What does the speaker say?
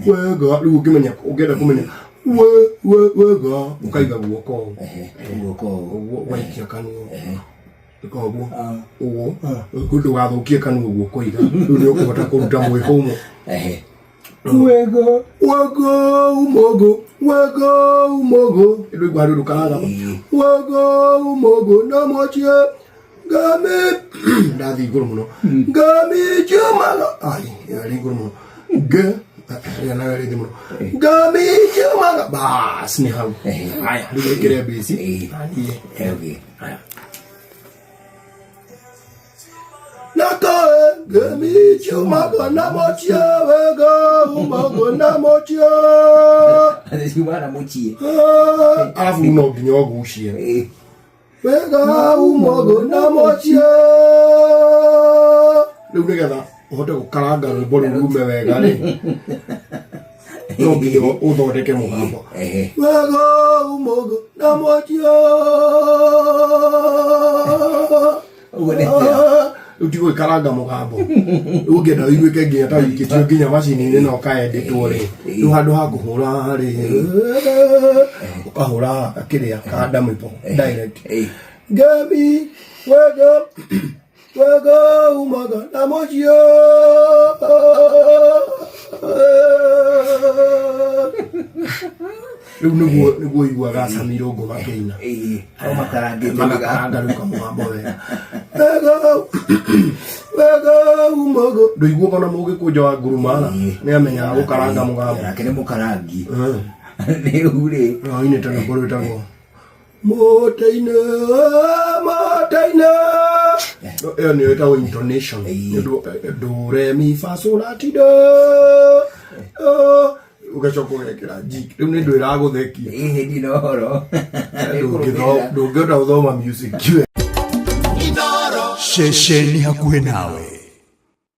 wega rĩu ũngĩmenya ũngĩenda kũmenya wega ũkaiga guoko waikia kanua koguo ũguo ndũgathũkie kanua ũguo kũiga rĩu nĩ ũkũhota kũruta mwĩko ũmwe wega umogo ndio igwaro rukaraga wega umogo na mochie game ndathi iguru muno game chumaga ai yari iguru muno yana yari iguru muno game chumaga bas ni hau haya ndio kile bisi okay haya nakae game chumaga na mochie wega umogo na mochie Adesiwana mochie alafu unoginya ogushie wega umogo na mochie rĩu nĩgetha ũhote gũkaranga rwĩmbo rũu rume wega rĩ no nginya ũthondeke mũgambo wega umogo na mochie utigo ikaranga mũgambo ũngĩenda ũiguĩke nginya ta wĩkĩtio nginya macini-inĩ na ũkaendĩtwo rĩ rĩu handũ ha kũhũra rĩ ũkahũra kĩrĩa ka ndamĩpo direct ngemi wega umaga na mochio rĩu nĩguo iguaga Samirongo makĩina makaranga rĩu kamũgambo wega wega umogo ndũiguaga ona mũgĩkũnja wa ngurumana nĩ amenyaga gũkaranga mũgambo nake nĩ mũkarangi rĩu rĩ inĩ tana kũrĩtagwo motaine ĩyo nĩyo ĩtagwo intonation do re mi fa sol la ti do ugacoka ũgekĩra jik rĩu nĩ ndũ ĩragũthekia hĩndĩ Inooro ndũngĩhota gũthoma music Inooro ceceni hakuhĩ nawe.